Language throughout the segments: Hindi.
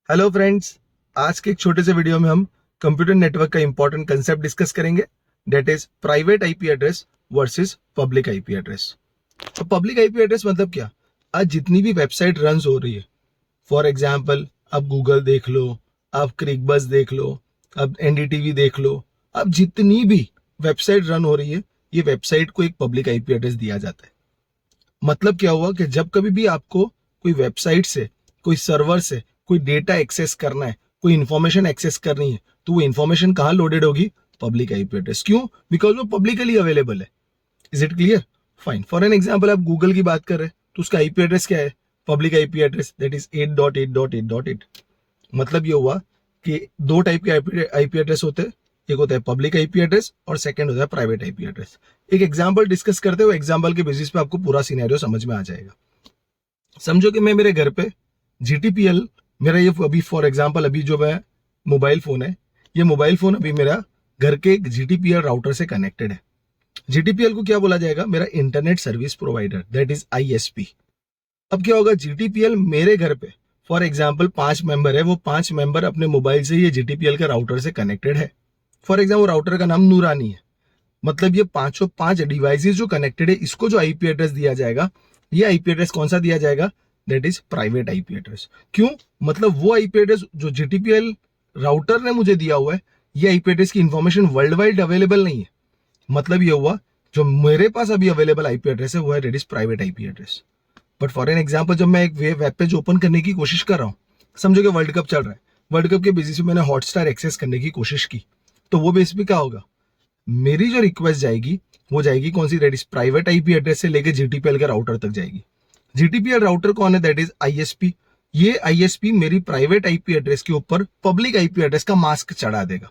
हेलो फ्रेंड्स, आज के एक छोटे से वीडियो में हम कंप्यूटर नेटवर्क का इंपॉर्टेंट कंसेप्ट डिस्कस करेंगे, that is private IP address versus public IP address. तो पब्लिक आईपी एड्रेस मतलब क्या? आज जितनी भी वेबसाइट रन हो रही है, फॉर एग्जांपल आप गूगल देख लो, आप क्रिकबस देख लो, आप एनडीटीवी देख लो, अब जितनी भी वेबसाइट रन हो रही है, ये वेबसाइट को एक पब्लिक आईपी एड्रेस दिया जाता है। मतलब क्या हुआ कि जब कभी भी आपको कोई वेबसाइट से, कोई सर्वर से कोई डेटा एक्सेस करना है, कोई इंफॉर्मेशन एक्सेस करनी है, तो वो इंफॉर्मेशन कहां लोडेड होगी? Public IP address. क्यों? बिकॉज वो पब्लिकली अवेलेबल है। Is it clear? Fine. For an example आप गूगल की बात कर रहे हैं तो उसका आईपी एड्रेस क्या है? Public IP address, that is 8.8.8.8। मतलब ये हुआ कि दो टाइप के आईपी एड्रेस होते हैं, एक होता है पब्लिक आईपी एड्रेस और सेकंड होता है प्राइवेट आईपी एड्रेस। एक एग्जांपल डिस्कस करते हुए एग्जांपल के बेसिस पे आपको पूरा सिनेरियो समझ में आ जाएगा। समझो कि मैं मेरे घर पे जीटीपीएल, मेरा ये अभी फॉर एग्जांपल अभी जो मैं मोबाइल फोन है, ये मोबाइल फोन अभी मेरा घर के जीटीपीएल राउटर से कनेक्टेड है। जीटीपीएल को क्या बोला जाएगा? मेरा internet service provider, that is ISP. अब क्या होगा? जीटीपीएल मेरे घर पे फॉर एग्जांपल 5 मेंबर है, वो 5 मेंबर अपने मोबाइल से ये जीटीपीएल के राउटर से कनेक्टेड है। फॉर एग्जाम्पल राउटर का नाम नूरानी है। मतलब ये पांचों 5 डिवाइसेस जो कनेक्टेड है, इसको जो आईपी एड्रेस दिया जाएगा, ये आईपी एड्रेस कौन सा दिया जाएगा? That is private IP address. क्यों? मतलब वो आईपी एड्रेस जो जीटीपीएल राउटर ने मुझे दिया हुआ है, ये आईपी एड्रेस की इंफॉर्मेशन वर्ल्ड वाइड अवेलेबल नहीं है। मतलब ये हुआ जो मेरे पास अभी अवेलेबल आईपी एड्रेस है वो है that is private IP address. But for an example जब मैं एक वेब पेज ओपन करने की कोशिश कर रहा हूँ, समझो कि वर्ल्ड कप चल रहा है, वर्ल्ड कप के बेसिस पे मैंने हॉटस्टार एक्सेस करने की कोशिश की, तो वो बेस पे क्या होगा? मेरी जो रिक्वेस्ट जाएगी वो जाएगी कौन सी? That is private IP address से लेके जीटीपीएल के राउटर तक जाएगी। जीटीपीएल राउटर कौन है? That is ISP. ये आईएसपी मेरी प्राइवेट आईपी एड्रेस के ऊपर पब्लिक आईपी एड्रेस का मास्क चढ़ा देगा।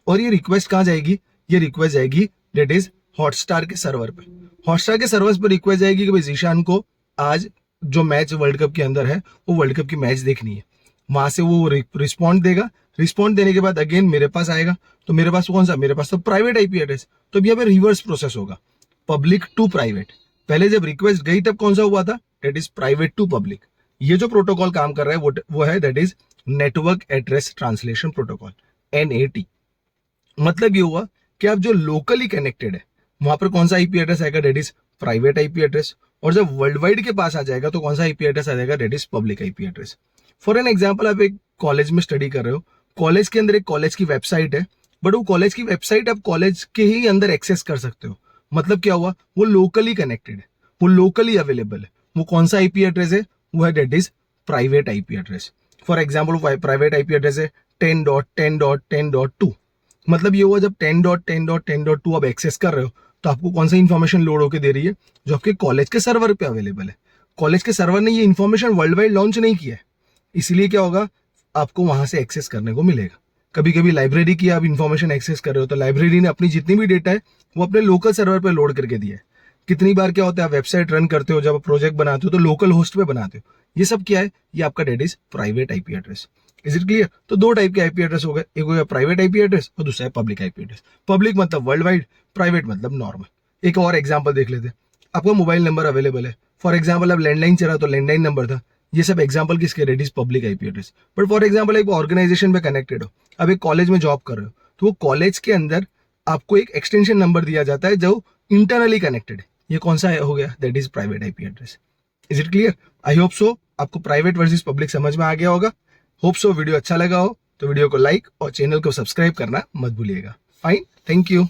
और ये रिक्वेस्ट कहां जाएगी? ये रिक्वेस्ट जाएगी दैट इज हॉटस्टार के सर्वर पे। हॉटस्टार के सर्वर पर रिक्वेस्ट जाएगी कि भाई जीशान को आज जो मैच वर्ल्ड कप के अंदर है वो वर्ल्ड कप की मैच देखनी है। वहां से वो रिस्पॉन्ड देगा, रिस्पॉन्ड देने के बाद अगेन मेरे पास आएगा, तो मेरे पास कौन सा? मेरे पास तो प्राइवेट आईपी एड्रेस। तो अब यहाँ पे रिवर्स प्रोसेस होगा, पब्लिक टू प्राइवेट। पहले जब रिक्वेस्ट गई तब कौन सा हुआ था? That is private to public. ये जो प्रोटोकॉल काम कर रहा है वो है that is network address translation protocol, NAT. मतलब ये हुआ कि आप जो लोकली कनेक्टेड है वहां पर कौन सा आईपी एड्रेस आएगा? That is private IP address. और जब वर्ल्ड वाइड के पास आ जाएगा तो कौन सा आईपी एड्रेस आ जाएगा? That is public IP address. For an example आप एक कॉलेज में स्टडी कर रहे हो, कॉलेज के अंदर एक कॉलेज की वेबसाइट है, बट वो कॉलेज की वेबसाइट आप कॉलेज के ही अंदर एक्सेस कर सकते हो। मतलब क्या हुआ? वो लोकली कनेक्टेड है, वो लोकली अवेलेबल है। वो कौन सा आईपी एड्रेस है? वो है that is private IP address. For example private IP address है 10.10.10.2। मतलब ये हुआ जब 10.10.10.2 आप एक्सेस कर रहे हो तो आपको कौन सा इंफॉर्मेशन लोड होकर दे रही है? जो आपके कॉलेज के सर्वर पे अवेलेबल है। कॉलेज के सर्वर ने ये इंफॉर्मेशन वर्ल्ड वाइड लॉन्च नहीं किया है, इसलिए क्या होगा? आपको वहां से एक्सेस करने को मिलेगा। कभी कभी लाइब्रेरी की आप इंफॉर्मेशन एक्सेस कर रहे हो तो लाइब्रेरी ने अपनी जितनी भी डेटा है वो अपने लोकल सर्वर पर लोड करके दिया है। कितनी बार क्या होता है, आप वेबसाइट रन करते हो, जब आप प्रोजेक्ट बनाते हो तो लोकल होस्ट पे बनाते हो। ये सब क्या है? ये आपका that is private IP address. Is it clear? तो दो टाइप के आईपी एड्रेस हो गए, एक हो गया प्राइवेट आईपी एड्रेस और दूसरा है पब्लिक आईपी एड्रेस। पब्लिक मतलब वर्ल्ड वाइड, प्राइवेट मतलब नॉर्मल। एक और एग्जांपल देख लेते हैं। आपका मोबाइल नंबर अवेलेबल है, फॉर एग्जांपल अब लैंडलाइन चला तो लैंडलाइन नंबर था। ये सब एग्जांपल किसके? That is public IP address. But for example एक ऑर्गेनाइजेशन में कनेक्टेड हो, अब एक कॉलेज में जॉब कर रहे हो, तो वो कॉलेज के अंदर आपको एक एक्सटेंशन नंबर दिया जाता है जो इंटरनली कनेक्टेड है। ये कौन सा हो गया? That is private IP address. Is it clear? I hope so आपको प्राइवेट वर्सेस पब्लिक समझ में आ गया होगा। होप सो वीडियो अच्छा लगा हो तो वीडियो को लाइक और चैनल को सब्सक्राइब करना मत भूलिएगा। Fine, thank you.